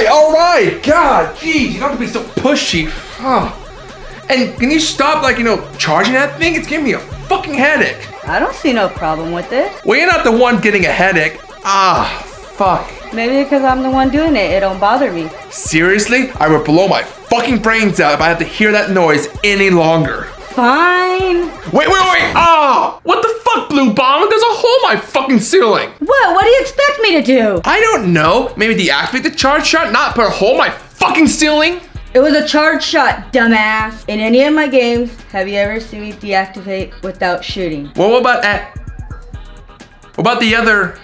Alright! God, geez, you don't have to be so pushy. Oh. And can you stop, charging that thing? It's giving me a fucking headache. I don't see no problem with it. Well, you're not the one getting a headache. Fuck. Maybe because I'm the one doing it, it don't bother me. Seriously? I would blow my fucking brains out if I had to hear that noise any longer. Fine. Wait! What the fuck, Blue Bomb? There's a hole in my fucking ceiling. What do you expect me to do? I don't know. Maybe deactivate the charge shot, not put a hole in my fucking ceiling? It was a charge shot, dumbass. In any of my games, have you ever seen me deactivate without shooting? Well, what about the other?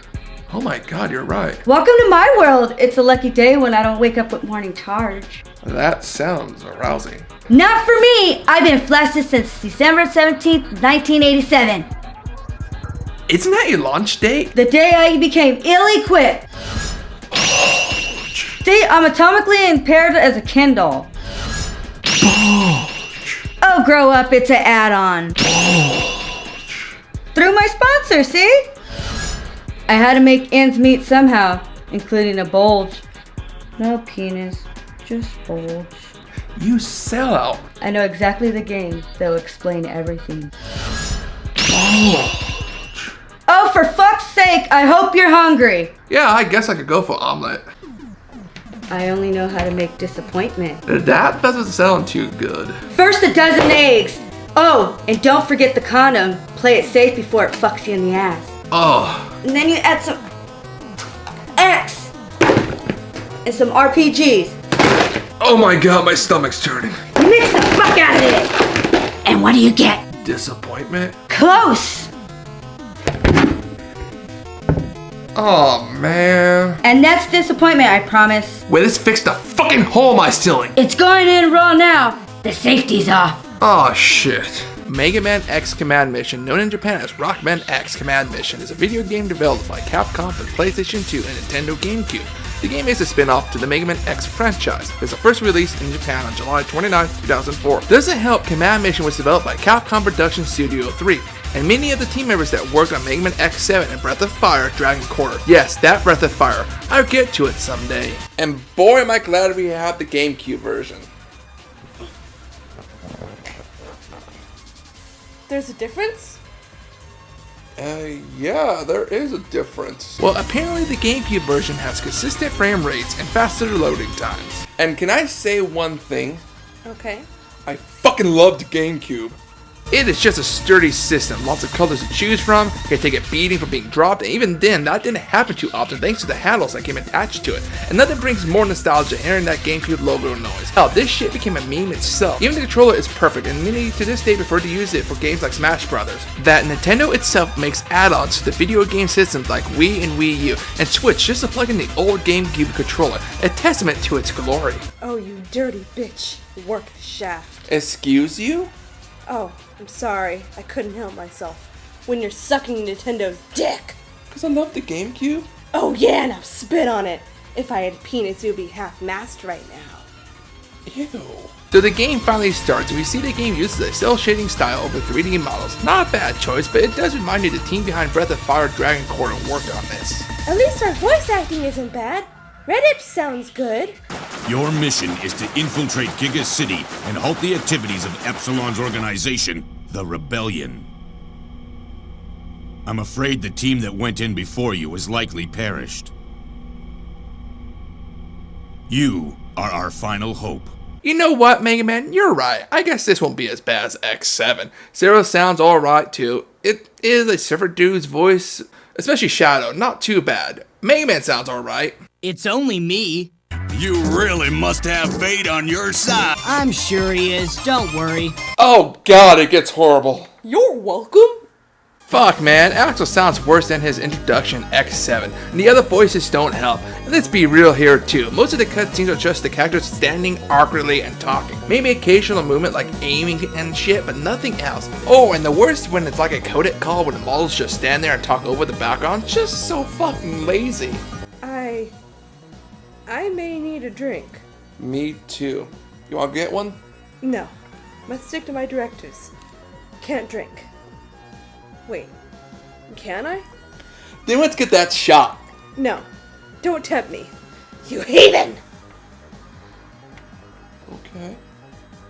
Oh my god, you're right. Welcome to my world. It's a lucky day when I don't wake up with morning charge. That sounds arousing. Not for me! I've been flaccid since December 17th, 1987. Isn't that your launch date? The day I became ill-equipped. See, I'm atomically impaired as a Ken doll. Oh, grow up, it's an add-on. Through my sponsor, see? I had to make ends meet somehow, including a bulge. No penis, just bulge. You sellout. I know exactly the game that will explain everything. Oh, for fuck's sake, I hope you're hungry. Yeah, I guess I could go for omelet. I only know how to make disappointment. That doesn't sound too good. First a dozen eggs. Oh, and don't forget the condom. Play it safe before it fucks you in the ass. Oh. And then you add some X and some RPGs. Oh my god, my stomach's turning. You mix the fuck out of it. And what do you get? Disappointment? Close. Oh man. And that's disappointment, I promise. Wait, this fixed the fucking hole in my ceiling. It's going in raw now. The safety's off. Oh shit. Mega Man X Command Mission, known in Japan as Rockman X Command Mission, is a video game developed by Capcom for PlayStation 2 and Nintendo GameCube. The game is a spin-off to the Mega Man X franchise. It was first released in Japan on July 29, 2004. Doesn't help, Command Mission was developed by Capcom Production Studio 3, and many of the team members that worked on Mega Man X7 and Breath of Fire Dragon Quarter. Yes, that Breath of Fire. I'll get to it someday. And boy am I glad we have the GameCube version. There's a difference? Yeah, there is a difference. Well, apparently the GameCube version has consistent frame rates and faster loading times. And can I say one thing? Okay. I fucking love the GameCube. It is just a sturdy system, lots of colors to choose from, you can take a beating for being dropped, and even then, that didn't happen too often thanks to the handles that came attached to it. And nothing brings more nostalgia than hearing that GameCube logo noise. Hell, this shit became a meme itself. Even the controller is perfect, and many to this day prefer to use it for games like Smash Brothers. That Nintendo itself makes add-ons to the video game systems like Wii and Wii U, and Switch just to plug in the old GameCube controller, a testament to its glory. Oh, you dirty bitch. Work the shaft. Excuse you? Oh, I'm sorry. I couldn't help myself. When you're sucking Nintendo's dick. Because I love the GameCube. Oh yeah, now spit on it. If I had a penis, it would be half-mast right now. Ew. So the game finally starts, and we see the game uses a cell shading style over 3D models. Not a bad choice, but it does remind you the team behind Breath of Fire Dragon Quarter worked on this. At least our voice acting isn't bad. Reddit sounds good. Your mission is to infiltrate Giga City and halt the activities of Epsilon's organization, the Rebellion. I'm afraid the team that went in before you has likely perished. You are our final hope. You know what, Mega Man? You're right. I guess this won't be as bad as X7. Zero sounds alright too. It is a surfer dude's voice Especially Shadow, not too bad. Mega Man sounds alright. It's only me. You really must have fate on your side. I'm sure he is, don't worry. Oh god, it gets horrible. You're welcome. Fuck man, Axel sounds worse than his introduction X7, and the other voices don't help. And let's be real here too, most of the cutscenes are just the characters standing awkwardly and talking. Maybe occasional movement like aiming and shit, but nothing else. Oh, and the worst when it's like a codec call when the models just stand there and talk over the background, just so fucking lazy. I may need a drink. Me too. You wanna get one? No. Must stick to my directives. Can't drink. Wait. Can I? Then let's get that shot. No. Don't tempt me. You heathen! Okay.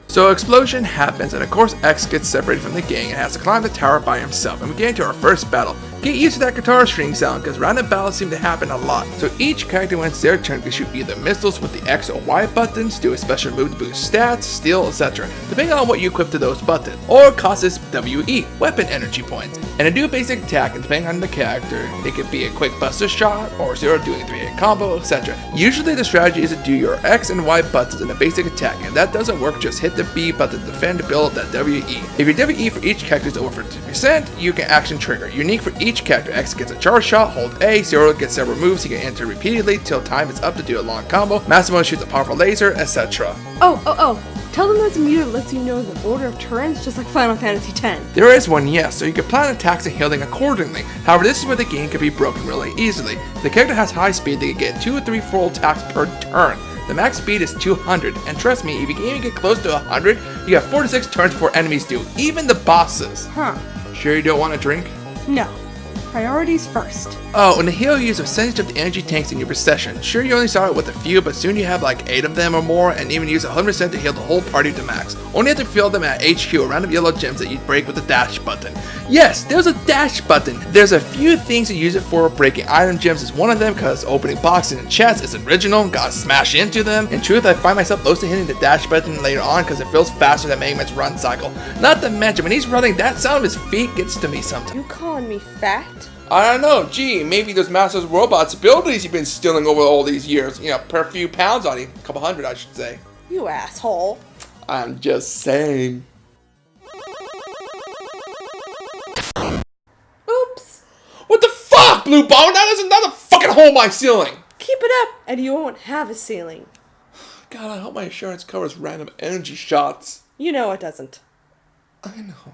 So explosion happens, and of course X gets separated from the gang and has to climb the tower by himself, and we get into our first battle. Get used to that guitar string sound, because random battles seem to happen a lot. So each character when it's their turn can shoot either missiles with the X or Y buttons, do a special move to boost stats, steal, etc. depending on what you equip to those buttons, or cost this WE, weapon energy points. And to do a basic attack, and depending on the character, it could be a quick buster shot, or Zero doing a 3-hit combo, etc. Usually the strategy is to do your X and Y buttons in a basic attack, and if that doesn't work, just hit the B button to defend to build up that WE. If your WE for each character is over 50%, you can action trigger. Unique for each character, X gets a charge shot, hold A, Zero gets several moves he can enter repeatedly till time is up to do a long combo, Massimo shoots a powerful laser, etc. Oh. Tell them there's a meter that lets you know the order of turns, just like Final Fantasy X. There is one, yes, so you can plan attacks and healing accordingly. However, this is where the game can be broken really easily. If the character has high speed, they can get 2 or 3 full attacks per turn. The max speed is 200, and trust me, if you can even get close to 100, you have 4 to 6 turns before enemies do, even the bosses. Huh. Sure you don't want a drink? No. Priorities first. Oh, and the heal use a percentage of the energy tanks in your possession. Sure, you only start with a few, but soon you have like 8 of them or more, and even use 100% to heal the whole party to max. Only have to fill them at HQ, a random yellow gems that you break with the dash button. Yes, there's a dash button. There's a few things you use it for. Breaking item gems is one of them, because opening boxes and chests is original, gotta smash into them. In truth, I find myself mostly hitting the dash button later on because it feels faster than Mega Man's run cycle. Not to mention, when he's running, that sound of his feet gets to me sometimes. You calling me fat? I don't know, gee, maybe those Masters of Robots abilities you've been stealing over all these years, per few pounds on him, a couple hundred I should say. You asshole. I'm just saying. Oops. What the fuck, Blue Ball? Now there's another fucking hole in my ceiling! Keep it up, and you won't have a ceiling. God, I hope my insurance covers random energy shots. You know it doesn't. I know.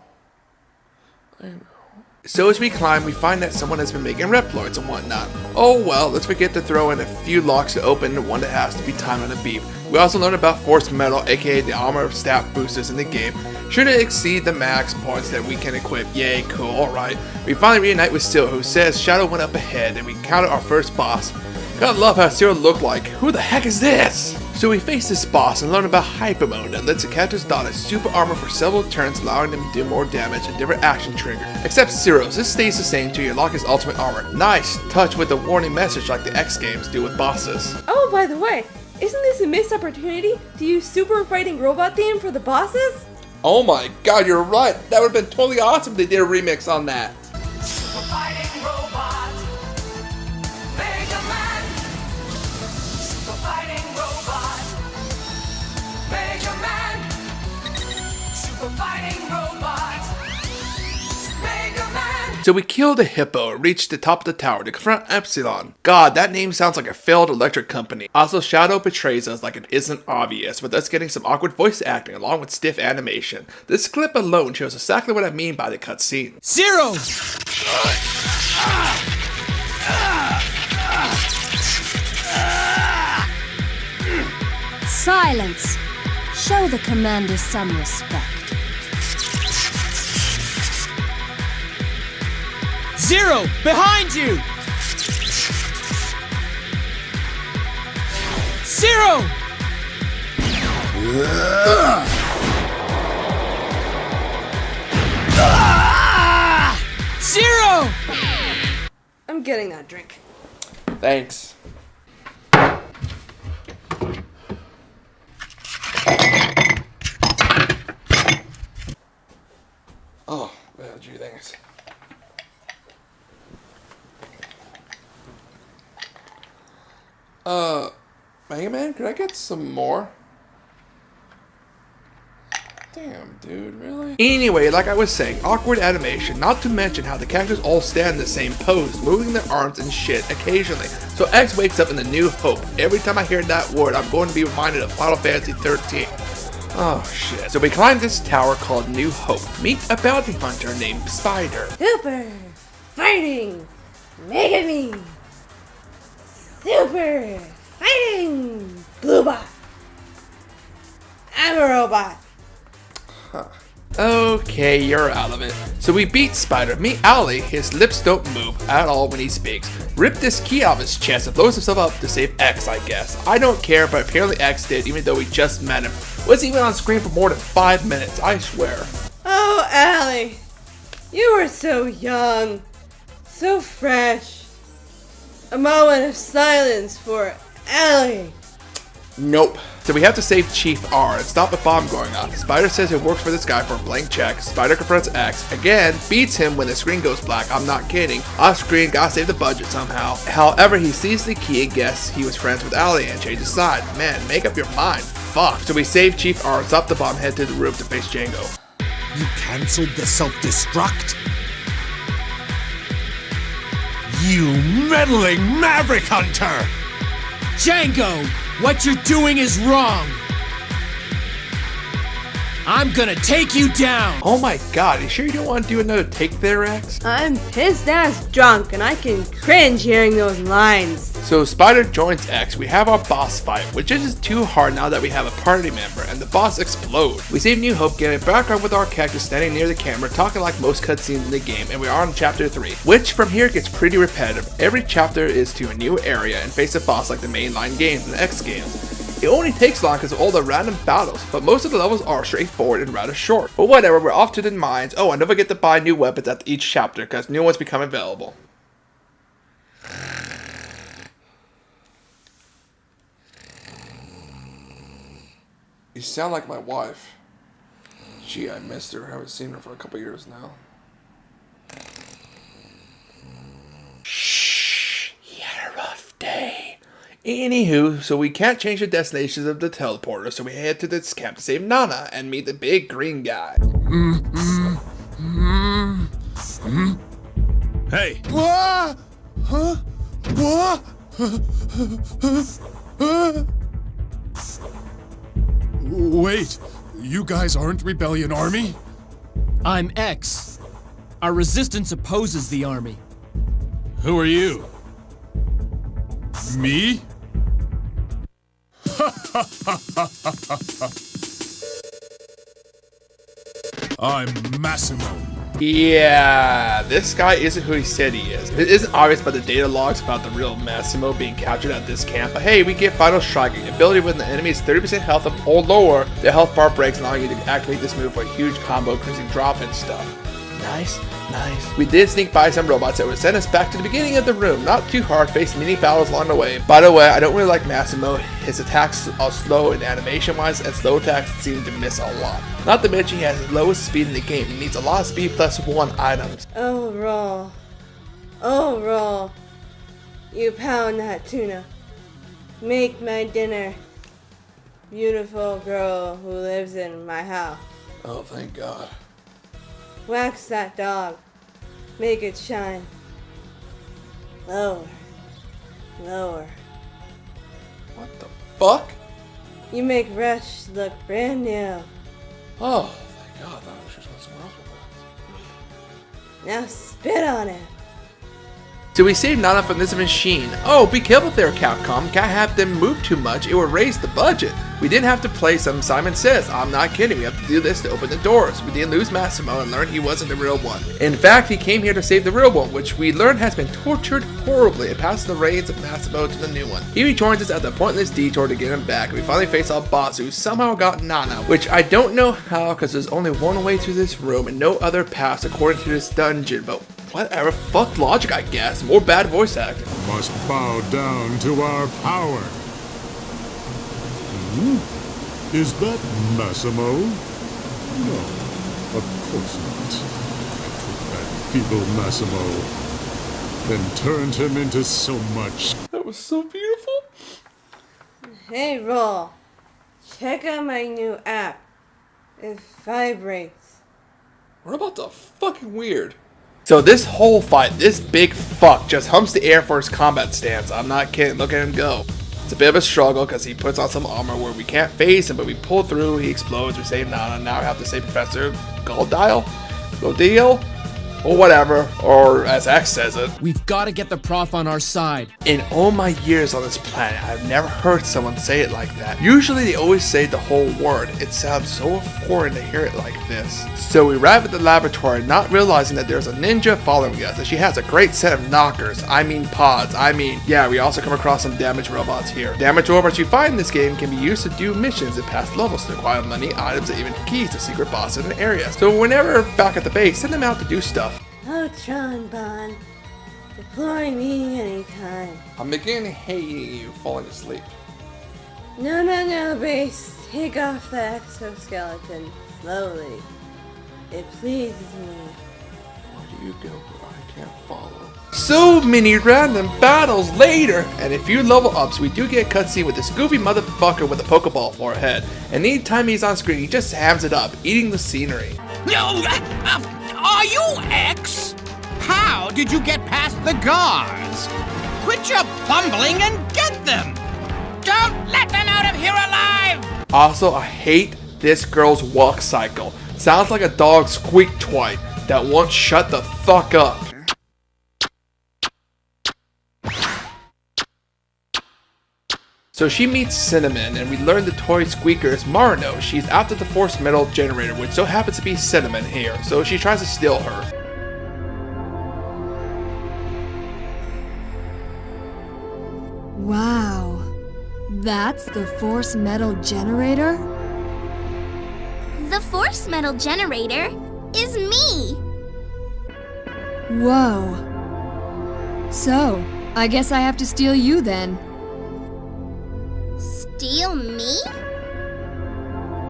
So as we climb, we find that someone has been making Reploids and whatnot. Oh well, let's forget to throw in a few locks to open the one that has to be timed on a beep. We also learn about Force Metal, aka the armor stat boosters in the game. Should it exceed the max points that we can equip, yay, cool, alright. We finally reunite with Steel, who says Shadow went up ahead, and we encounter our first boss. Gotta love how Zero looked like. Who the heck is this? So we face this boss and learn about Hyper Mode that lets the characters don a super armor for several turns, allowing them to do more damage and different action triggers. Except Zero's, this stays the same till you lock his ultimate armor. Nice touch with a warning message like the X games do with bosses. Oh, by the way, isn't this a missed opportunity to use Super Fighting Robot theme for the bosses? Oh my god, you're right. That would have been totally awesome if they did a remix on that. Super fighting robot, Mega Man. Super fighting robot, Mega Man. Super fighting robot, Mega Man. So we kill the hippo and reach the top of the tower to confront Epsilon. God, that name sounds like a failed electric company. Also, Shadow betrays us like it isn't obvious, with us getting some awkward voice acting along with stiff animation. This clip alone shows exactly what I mean by the cutscene. Zero! Silence! Show the commander some respect. Zero! Behind you! Zero! Zero! I'm getting that drink. Thanks. Oh, well, gee, thanks. Mega Man, could I get some more? Damn, dude, really? Anyway, like I was saying, awkward animation, not to mention how the characters all stand in the same pose, moving their arms and shit occasionally. So X wakes up in the New Hope. Every time I hear that word, I'm going to be reminded of Final Fantasy 13. Oh shit. So we climb this tower called New Hope. Meet a bounty hunter named Spider. Super fighting Mega Me. Super fighting Bluebot. I'm a robot. Okay, you're out of it. So we beat Spider. Meet Ally. His lips don't move at all when he speaks. Rip this key off his chest and blows himself up to save X, I guess. I don't care, but apparently X did, even though we just met him. Wasn't even on screen for more than 5 minutes, I swear. Oh, Allie. You were so young. So fresh. A moment of silence for Allie. Nope. So we have to save Chief R and stop the bomb going off. Spider says he works for this guy for a blank check. Spider confronts X. Again, beats him when the screen goes black. I'm not kidding. Off screen, gotta save the budget somehow. However, he sees the key and guesses he was friends with Ally and changes side. Man, make up your mind. Fuck. So we save Chief R and stop the bomb, head to the roof to face Django. You cancelled the self-destruct? You meddling Maverick Hunter! Django, what you're doing is wrong. I'm gonna take you down. Oh my god, you sure you don't want to do another take there, X? I'm pissed ass drunk and I can cringe hearing those lines. So Spider joins X, we have our boss fight, which isn't too hard now that we have a party member, and the boss explodes. We save New Hope, get a background with our character standing near the camera, talking like most cutscenes in the game, and we are on chapter 3, which from here gets pretty repetitive. Every chapter is to a new area and face a boss like the mainline games and the X games. It only takes long because of all the random battles, but most of the levels are straightforward and rather short. But whatever, we're off to the mines. Oh, and don't forget to buy new weapons at each chapter because new ones become available. You sound like my wife. Gee, I missed her. I haven't seen her for a couple years now. Shh, he had a rough day. Anywho, so we can't change the destinations of the teleporter, so we head to this camp to save Nana and meet the big green guy. Hey, What? Huh? What? Wait, you guys aren't Rebellion Army? I'm X. Our resistance opposes the army. who are you? Me? I'm Massimo. Yeah, this guy isn't who he said he is. It isn't obvious by the data logs about the real Massimo being captured at this camp, but hey, we get Final Strike, the ability when the enemy is 30% health up or lower, the health bar breaks, allowing you to activate this move for a huge combo, increasing drop and stuff. Nice, nice. We did sneak by some robots that would send us back to the beginning of the room. Not too hard, faced mini battles along the way. By the way, I don't really like Massimo. His attacks are slow and animation-wise, and slow attacks seem to miss a lot. Not to mention he has the lowest speed in the game. He needs a lot of speed plus 1 items. Oh, Raw. Oh, Raw. You pound that tuna. Make my dinner. Beautiful girl who lives in my house. Oh, thank God. Wax that dog. Make it shine. Lower. Lower. What the fuck? You make Rush look brand new. Oh, thank God. I thought she was going somewhere else with that. Now spit on it. So we saved Nana from this machine. Oh, be careful there, Capcom. Can't have them move too much. It will raise the budget. We didn't have to play some Simon Says. I'm not kidding. We have to do this to open the doors. We didn't lose Massimo and learn he wasn't the real one. In fact, he came here to save the real one, which we learned has been tortured horribly and passed the reins of Massimo to the new one. He rejoins us at the pointless detour to get him back. We finally face our boss who somehow got Nana, which I don't know how because there's only one way through this room and no other paths according to this dungeon, but whatever, fuck logic I guess. More bad voice acting. Must bow down to our power. Is that Massimo? No, of course not. I took that feeble Massimo, then turned him into so much. That was so beautiful. Hey, Roll. Check out my new app. It vibrates. What about the fucking weird? So this whole fight, this big fuck just humps the air for his combat stance. I'm not kidding, look at him go. It's a bit of a struggle because he puts on some armor where we can't face him, but we pull through, he explodes, we save Nana, now we have to save Professor Goldile? Or whatever, or as X says it. We've got to get the prof on our side. In all my years on this planet, I've never heard someone say it like that. Usually they always say the whole word. It sounds so foreign to hear it like this. So we arrive at the laboratory not realizing that there's a ninja following us, and she has a great set of knockers. Pods. Yeah, we also come across some damaged robots here. Damaged robots you find in this game can be used to do missions in past levels to acquire money, items, and even keys to secret bosses and areas. So whenever back at the base, send them out to do stuff. Oh, Tron Bond. Deploy me anytime. I'm beginning hating you, falling asleep. No, base. Take off the exoskeleton slowly. It pleases me. Where do you go where I can't follow? So many random battles later, and a few level ups, we do get a cutscene with this goofy motherfucker with a Pokeball for a head. And anytime he's on screen, he just hams it up, eating the scenery. No, are you X? How did you get past the guards? Quit your bumbling and get them! Don't let them out of here alive! Also, I hate this girl's walk cycle. Sounds like a dog squeak twite that won't shut the fuck up. So she meets Cinnamon, and we learn the toy squeaker is Marino. She's after the force metal generator, which so happens to be Cinnamon here, so she tries to steal her. Wow. That's the force metal generator? The force metal generator is me! Whoa. So, I guess I have to steal you then. Steal me?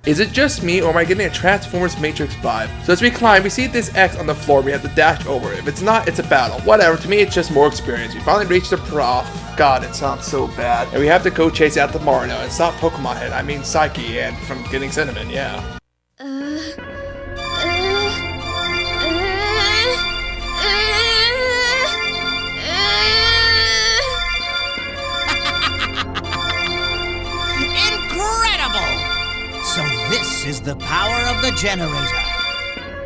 Is it just me, or am I getting a Transformers Matrix vibe? So as we climb, we see this X on the floor, we have to dash over it. If it's not, it's a battle. Whatever, to me it's just more experience. We finally reached the prof. God, it sounds so bad. And we have to go chase after Marino and stop Pokemon Head, Psyche, and from getting Cinnamon, yeah. So this is the power of the generator.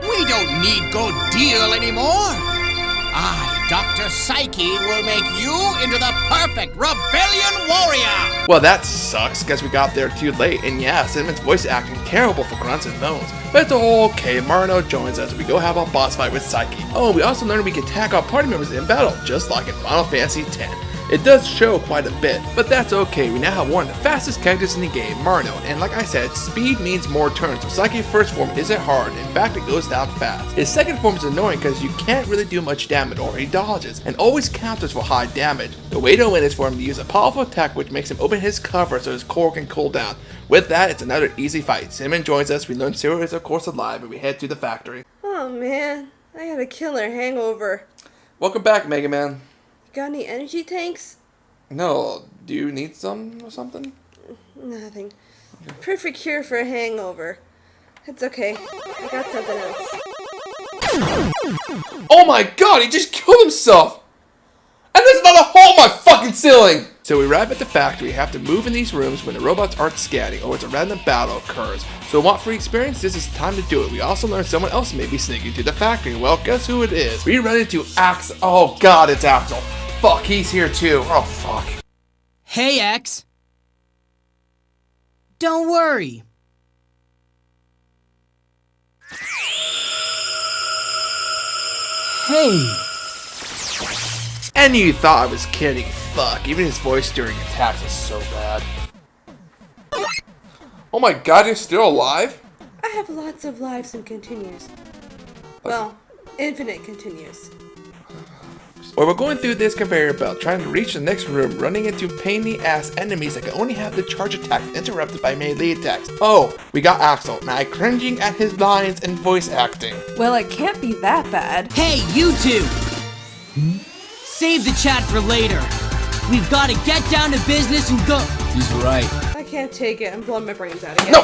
We don't need Go Deal anymore. I, Dr. Psyche, will make you into the perfect rebellion warrior. Well, that sucks, because we got there too late, and yeah, Cinnamon's voice acting terrible for grunts and moans. But it's all okay, Marino joins us, we go have a boss fight with Psyche. Oh, and we also learned we can tag our party members in battle, just like in Final Fantasy X. It does show quite a bit, but that's okay, we now have one of the fastest characters in the game, Marino, and like I said, speed means more turns, so Psyche's first form isn't hard, in fact it goes down fast. His second form is annoying because you can't really do much damage or he dodges, and always counters for high damage. The way to win is for him to use a powerful attack which makes him open his cover so his core can cool down. With that, it's another easy fight. Cinnamon joins us, we learn Zero is of course alive, and we head to the factory. Oh man, I had a killer hangover. Welcome back, Mega Man. Got any energy tanks? No, do you need some or something? Nothing. Perfect cure for a hangover. It's okay. I got something else. Oh my god, he just killed himself! And there's not a hole in my fucking ceiling! So we arrive at the factory, have to move in these rooms when the robots aren't scanning or it's a random battle occurs. So want free experience? This is the time to do it. We also learn someone else may be sneaking to the factory. Well, guess who it is? We run into Axel. Oh god, it's Axel. Fuck, he's here too. Oh fuck. Hey, X. Don't worry. Hey. And you thought I was kidding. Fuck, even his voice during attacks is so bad. Oh my god, you're still alive? I have lots of lives and continues. Well, infinite continues. Well, we're going through this conveyor belt, trying to reach the next room, running into pain-in-the-ass enemies that can only have the charge attacks interrupted by melee attacks. Oh, we got Axel, now cringing at his lines and voice acting. Well, it can't be that bad. Hey, you two! Save the chat for later. We've got to get down to business and go. She's right. I can't take it. I'm blowing my brains out again. No!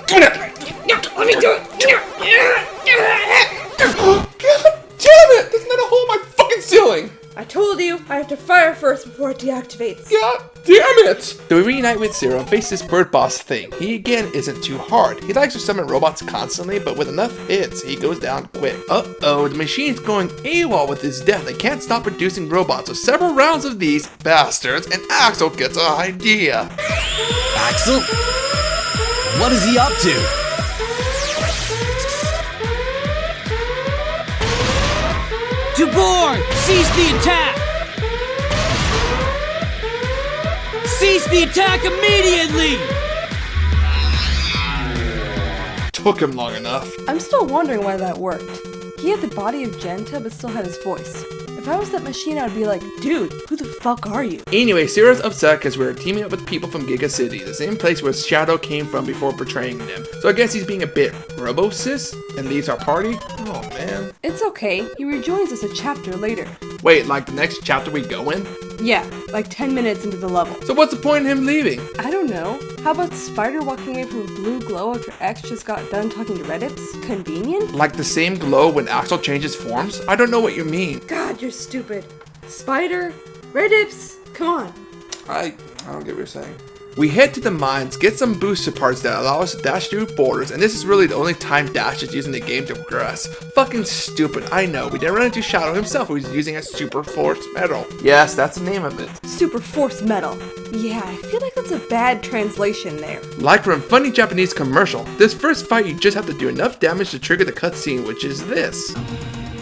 Give me that! Let me do it. God damn it! There's not a hole in my fucking ceiling! I told you I have to fire first before it deactivates. God damn it! So we reunite with Zero and face this bird boss thing. He again isn't too hard. He likes to summon robots constantly, but with enough hits, he goes down quick. Uh-oh, the machine's going AWOL with his death. They can't stop producing robots, so several rounds of these bastards, and Axel gets an idea. Axel? What is he up to? To board! Cease the attack! Cease the attack immediately! Took him long enough. I'm still wondering why that worked. He had the body of Genta but still had his voice. If I was that machine, I'd be like, dude, who the fuck are you? Anyway, Zero's upset because we're teaming up with people from Giga City, the same place where Shadow came from before betraying them. So I guess he's being a bit robo-sis and leaves our party? Oh man. It's okay, he rejoins us a chapter later. Wait, like the next chapter we go in? Yeah, like 10 minutes into the level. So what's the point in him leaving? I don't know. How about Spider walking away from a blue glow after X just got done talking to Reddips? Convenient? Like the same glow when Axel changes forms? I don't know what you mean. God, you're stupid. Spider? Reddips? Come on. I don't get what you're saying. We head to the mines, get some booster parts that allow us to dash through borders, and this is really the only time Dash is using the game to progress. Fucking stupid, I know. We didn't run into Shadow himself, who was using a Super Force Medal. Yes, that's the name of it. Super Force Medal. Yeah, I feel like that's a bad translation there. Like from a funny Japanese commercial, this first fight you just have to do enough damage to trigger the cutscene, which is this.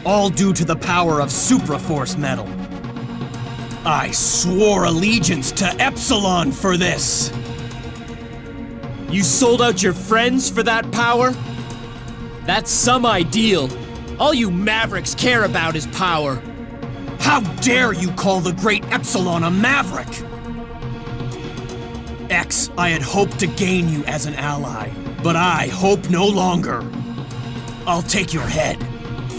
All due to the power of Supra Force Metal. I swore allegiance to Epsilon for this! You sold out your friends for that power? That's some ideal. All you mavericks care about is power. How dare you call the great Epsilon a maverick? X, I had hoped to gain you as an ally, but I hope no longer. I'll take your head.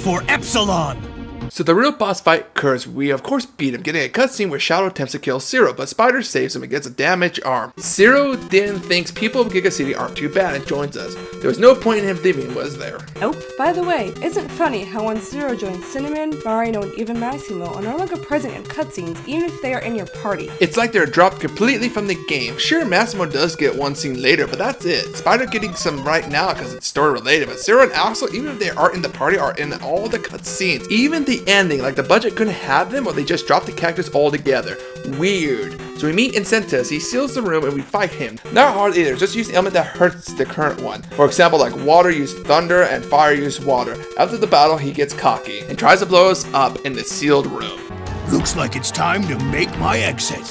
For Epsilon! So the real boss fight occurs. We of course beat him, getting a cutscene where Shadow attempts to kill Zero, but Spider saves him and gets a damaged arm. Zero then thinks people of Giga City aren't too bad and joins us. There was no point in him leaving, was there? Nope. By the way, isn't it funny how when Zero joins Cinnamon, Marino, and even Massimo are no longer present in cutscenes even if they are in your party? It's like they're dropped completely from the game. Sure, Massimo does get one scene later, but that's it. Spider getting some right now because it's story related, but Zero and Axel, even if they aren't in the party, are in all the cutscenes. Even the ending, like the budget couldn't have them or they just dropped the characters altogether. Weird. So we meet Incentus, he seals the room and we fight him. Not hard either, just use the element that hurts the current one. For example, like water used thunder and fire used water. After the battle, he gets cocky and tries to blow us up in the sealed room. Looks like it's time to make my exit.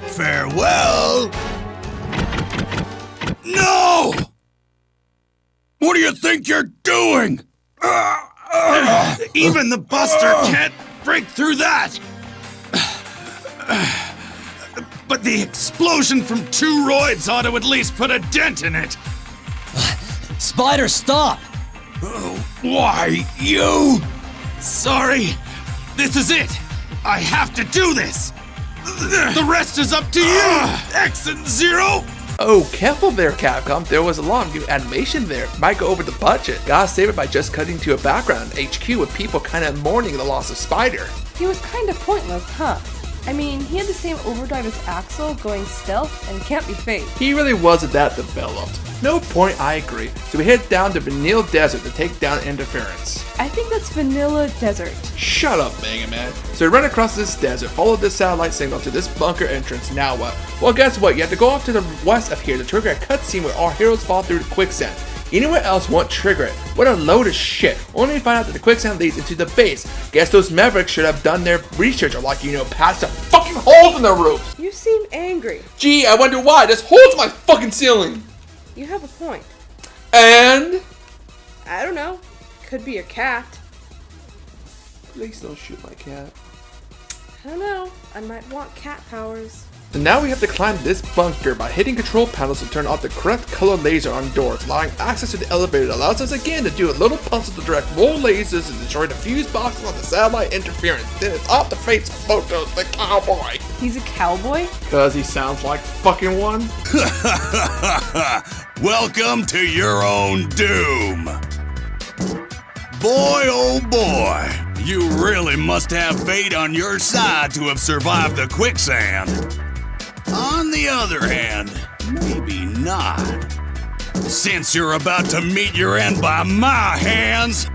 Farewell! No! What do you think you're doing? Even the Buster can't break through that! But the explosion from 2 roids ought to at least put a dent in it! Spider, stop! Why, you? Sorry, this is it! I have to do this! The rest is up to you, X and Zero! Oh, careful there, Capcom. There was a lot of new animation there. Might go over the budget. Gotta save it by just cutting to a background HQ with people kinda mourning the loss of Spider. He was kinda pointless, huh? I mean, he had the same overdrive as Axel, going stealth, and can't be faked. He really wasn't that developed. No point, I agree. So we head down to Vanilla Desert to take down Interference. I think that's Vanilla Desert. Shut up, Mega Man. So we run across this desert, follow this satellite signal to this bunker entrance. Now what? Well, guess what? You have to go off to the west of here to trigger a cutscene where our heroes fall through the quicksand. Anywhere else won't trigger it. What a load of shit. Only to find out that the quicksand leads into the base. Guess those mavericks should have done their research or patched the fucking holes in their roofs. You seem angry. Gee, I wonder why. There's holes in my fucking ceiling. You have a point. And? I don't know. Could be your cat. Please don't shoot my cat. I don't know. I might want cat powers. So now we have to climb this bunker by hitting control panels to turn off the correct color laser on doors, allowing access to the elevator that allows us again to do a little puzzle to direct more lasers and destroy the fuse boxes on the satellite interference. Then it's off to face photos, the cowboy. He's a cowboy? Cause he sounds like fucking one. Welcome to your own doom. Boy, oh boy, you really must have fate on your side to have survived the quicksand. On the other hand, maybe not. Since you're about to meet your end by my hands.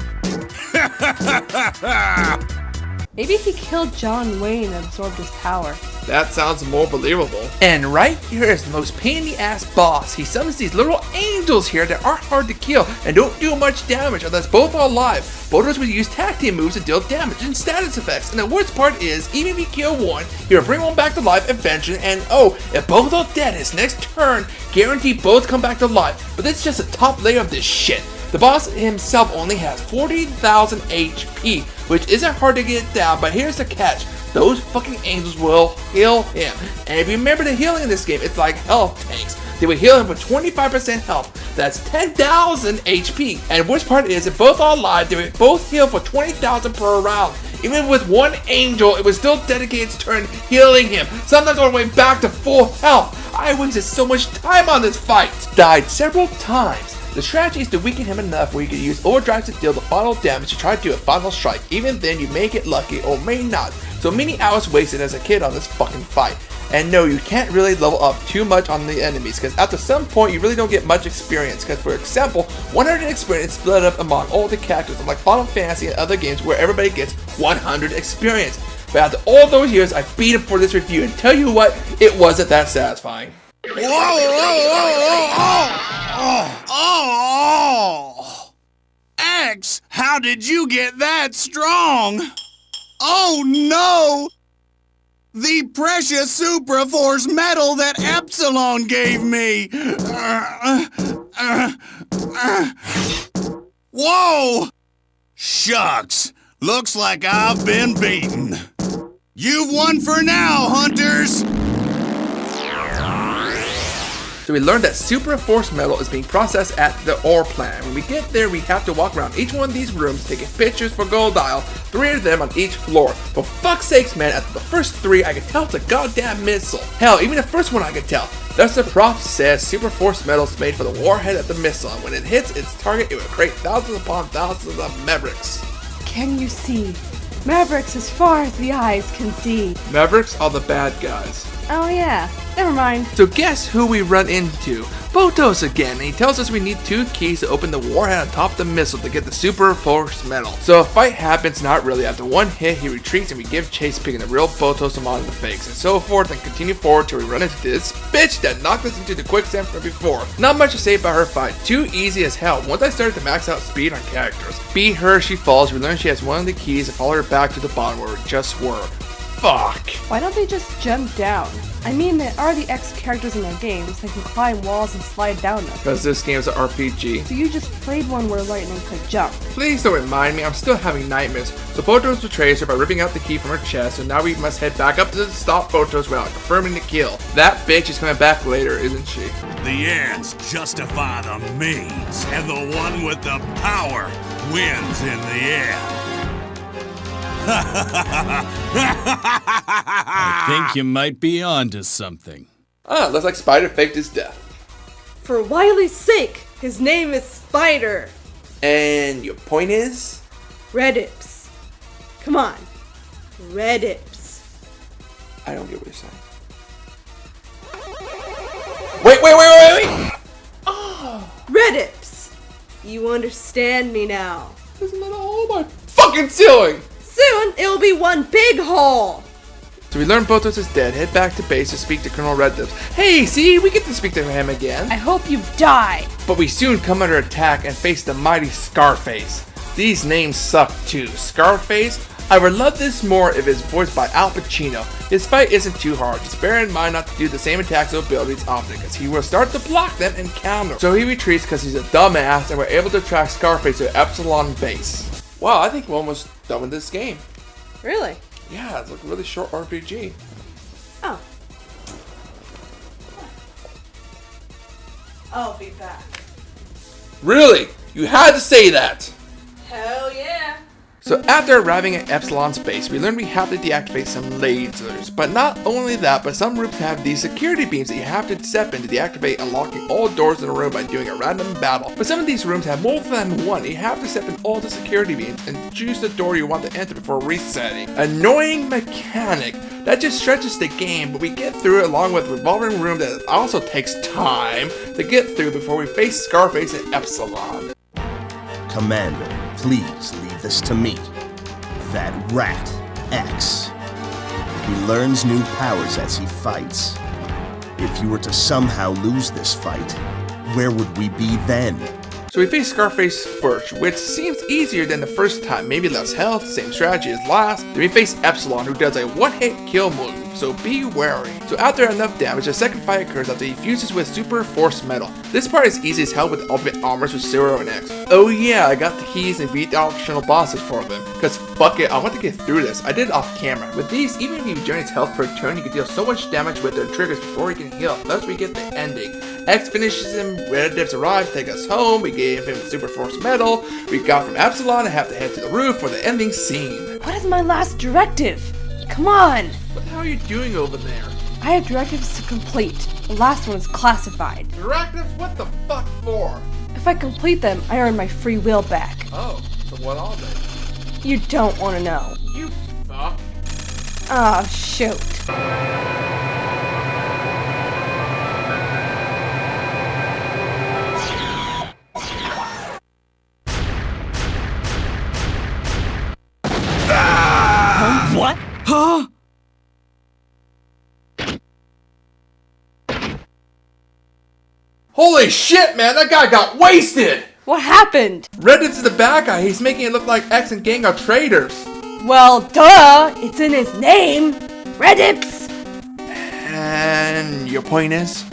Maybe he killed John Wayne and absorbed his power. That sounds more believable. And right here is the most pain in the ass boss. He summons these little angels here that aren't hard to kill and don't do much damage unless both are alive. Botos will use tag team moves to deal damage and status effects. And the worst part is, even if you kill one, he'll bring one back to life eventually. And oh, if both are dead, his next turn, guarantee both come back to life. But that's just the top layer of this shit. The boss himself only has 40,000 HP, which isn't hard to get down, but here's the catch. Those fucking angels will heal him. And if you remember the healing in this game, it's like health tanks. They will heal him for 25% health. That's 10,000 HP. And the worst part is, if both are alive, they will both heal for 20,000 per round. Even with one angel, it was still dedicate its turn healing him, sometimes all the way back to full health. I wasted so much time on this fight. Died several times. The strategy is to weaken him enough where you can use overdrive to deal the final damage to try to do a final strike. Even then, you may get lucky or may not. So many hours wasted as a kid on this fucking fight. And no, you can't really level up too much on the enemies, because after some point you really don't get much experience. Because for example, 100 experience is split up among all the characters, like Final Fantasy and other games where everybody gets 100 experience. But after all those years, I beat him for this review, and tell you what, it wasn't that satisfying. Whoa, whoa, whoa, whoa, oh, X, how did you get that strong? Oh no! The precious Supra Force medal that Epsilon gave me! Whoa! Shucks, looks like I've been beaten. You've won for now, hunters! So we learned that Super Force Metal is being processed at the ore plant. When we get there, we have to walk around each one of these rooms taking pictures for Gold Isle, 3 of them on each floor. For fuck's sakes, man, after the first 3, I could tell it's a goddamn missile. Hell, even the first one I could tell. Thus the prof says Super Force Metal is made for the warhead of the missile, and when it hits its target, it will create thousands upon thousands of Mavericks. Can you see? Mavericks as far as the eyes can see. Mavericks are the bad guys. Oh yeah, never mind. So guess who we run into? Botos again, and he tells us we need 2 keys to open the warhead on top of the missile to get the Super Force Metal. So a fight happens, not really. After one hit, he retreats and we give chase, picking the real Botos among the fakes, and so forth, and continue forward till we run into this bitch that knocked us into the quicksand from before. Not much to say about her fight, too easy as hell. Once I started to max out speed on characters. Beat her, she falls, we learn she has one of the keys and follow her back to the bottom where we just were. Fuck. Why don't they just jump down? I mean, there are the X characters in their games that can climb walls and slide down them. Because this game's an RPG. So you just played one where Lightning could jump. Please don't remind me, I'm still having nightmares. So Botos betrays her by ripping out the key from her chest, so now we must head back up to stop Botos without confirming the kill. That bitch is coming back later, isn't she? The ends justify the means, and the one with the power wins in the end. I think you might be onto something. Ah, looks like Spider faked his death. For Wily's sake, his name is Spider. And your point is? Redips. Come on. Redips. I don't get what you're saying. Wait! Oh! Redips. You understand me now. Isn't that a hole in my fucking ceiling? Soon, it'll be one big hole! So we learn Botos is dead, head back to base to speak to Colonel Red Lips. Hey, see, we get to speak to him again. I hope you die! But we soon come under attack and face the mighty Scarface. These names suck too. Scarface? I would love this more if it's voiced by Al Pacino. His fight isn't too hard, just bear in mind not to do the same attacks or abilities often, because he will start to block them and counter. So he retreats because he's a dumbass, and we're able to track Scarface to Epsilon base. Wow, I think we're almost done with this game. Really? Yeah, it's like a really short RPG. Oh. I'll be back. Really? You had to say that! Hell yeah! So after arriving at Epsilon's base, we learn we have to deactivate some lasers. But not only that, but some rooms have these security beams that you have to step in to deactivate, unlocking all doors in a room by doing a random battle. But some of these rooms have more than one. You have to step in all the security beams and choose the door you want to enter before resetting. Annoying mechanic. That just stretches the game, but we get through it along with a revolving room that also takes time to get through before we face Scarface and Epsilon. Commander, please leave this to me. That rat, X. He learns new powers as he fights. If you were to somehow lose this fight, where would we be then? So we face Scarface first, which seems easier than the first time, maybe less health, same strategy as last. Then we face Epsilon, who does a one-hit kill move, so be wary. So after enough damage, the second fight occurs after he fuses with Super Force Metal. This part is easy as hell with ultimate armors with Zero and X. Oh yeah, I got the keys and beat the optional bosses for them, cause fuck it, I want to get through this. I did it off camera. With these, even if he regenerates health per turn, you can deal so much damage with their triggers before he can heal, thus we get the ending. X finishes him, Red Dips arrives, take us home, we gave him Super Force Metal, we got from Epsilon and have to head to the roof for the ending scene. What is my last directive? Come on! What the hell are you doing over there? I have directives to complete. The last one is classified. Directives? What the fuck for? If I complete them, I earn my free will back. Oh, so what are they? You don't want to know. You fuck. Ah, shoot. What? Huh? Holy shit, man, that guy got wasted! What happened? Reddit's the bad guy, he's making it look like X and gang are traitors. Well, duh! It's in his name! Redips! And your point is?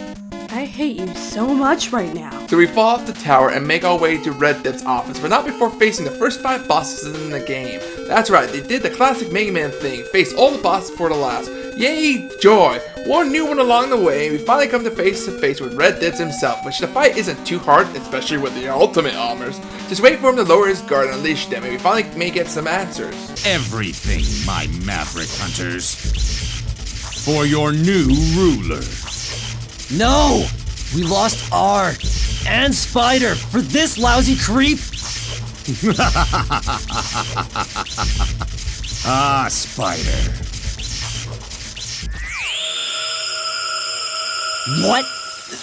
I hate you so much right now. So we fall off the tower and make our way to Red Dip's office, but not before facing the first 5 bosses in the game. That's right, they did the classic Mega Man thing, face all the bosses for the last. Yay, joy! One new one along the way, and we finally come to face with Red Dips himself, which the fight isn't too hard, especially with the ultimate armors. Just wait for him to lower his guard and unleash them, and we finally may get some answers. Everything, my maverick hunters, for your new ruler. No! We lost R and Spider for this lousy creep! Ah, Spider. What?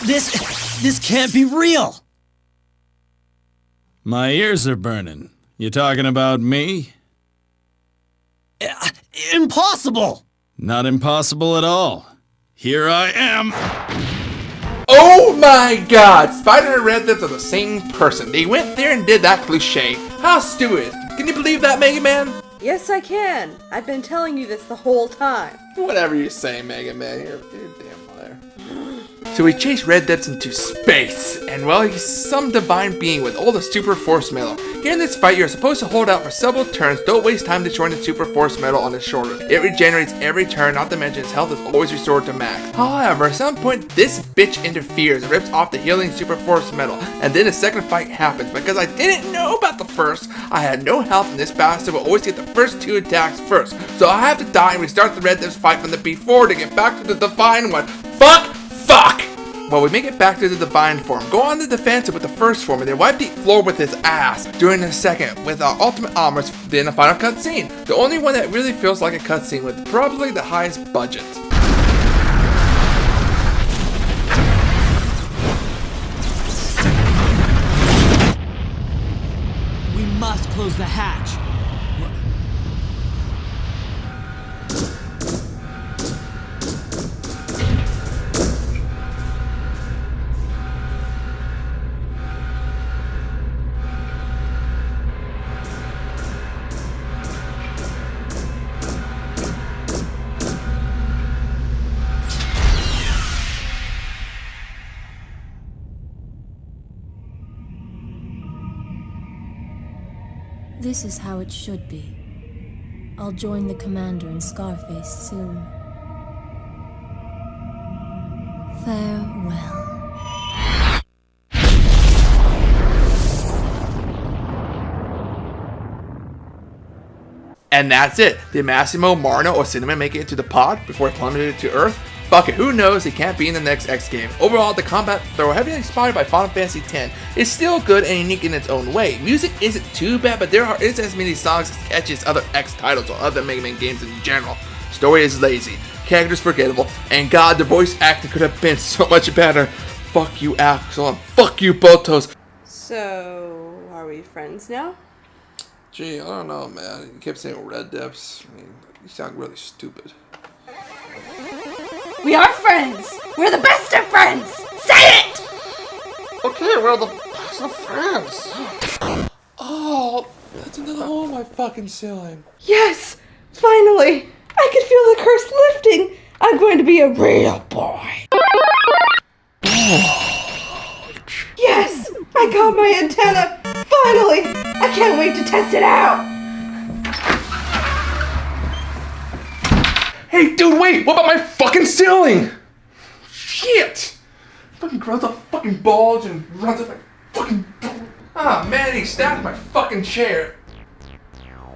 This can't be real! My ears are burning. You talking about me? Impossible! Not impossible at all. Here I am. Oh my god! Spider and Red Dips are the same person. They went there and did that cliche. How stupid. Can you believe that, Mega Man? Yes, I can. I've been telling you this the whole time. Whatever you say, Mega Man. You're a damn liar. So we chase Red Dips into space, and well, he's some divine being with all the Super Force Metal. Here in this fight, you're supposed to hold out for several turns. Don't waste time destroying the Super Force Metal on his shoulders. It regenerates every turn, not to mention his health is always restored to max. However, at some point, this bitch interferes and rips off the healing Super Force Metal, and then the second fight happens. Because I didn't know about the first, I had no health, and this bastard will always get the first 2 attacks first. So I have to die and restart the Red Dips fight from the before to get back to the divine one. Fuck! Well, we make it back to the divine form, go on the defensive with the first form, and then wipe the floor with his ass during the second with our ultimate armors, then the final cutscene. The only one that really feels like a cutscene with probably the highest budget. We must close the hatch. This is how it should be. I'll join the commander and Scarface soon. Farewell. And that's it. Did Massimo, Marno, or Cinnamon make it into the pod before he plummeted to Earth? Fuck it, who knows, he can't be in the next X game. Overall, the combat, though heavily inspired by Final Fantasy X, is still good and unique in its own way. Music isn't too bad, but there isn't as many songs as catchy as other X titles or other Mega Man games in general. Story is lazy, characters forgettable, and god, the voice acting could have been so much better. Fuck you, Axel, and fuck you, Botos. So, are we friends now? Gee, I don't know, man. You kept saying red depths. I mean, you sound really stupid. We are friends! We're the best of friends! Say it! Okay, we're the best of friends. Oh, that's another hole in my fucking ceiling. Yes! Finally! I can feel the curse lifting! I'm going to be a real boy! Yes! I got my antenna! Finally! I can't wait to test it out! Hey, dude, wait! What about my fucking ceiling? Shit! Fucking grows a fucking bulge and runs up my fucking... Ah, man, he stabbed my fucking chair.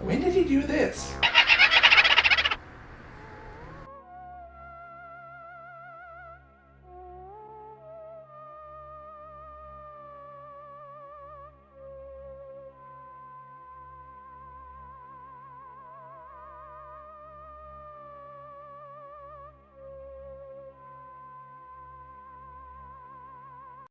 When did he do this?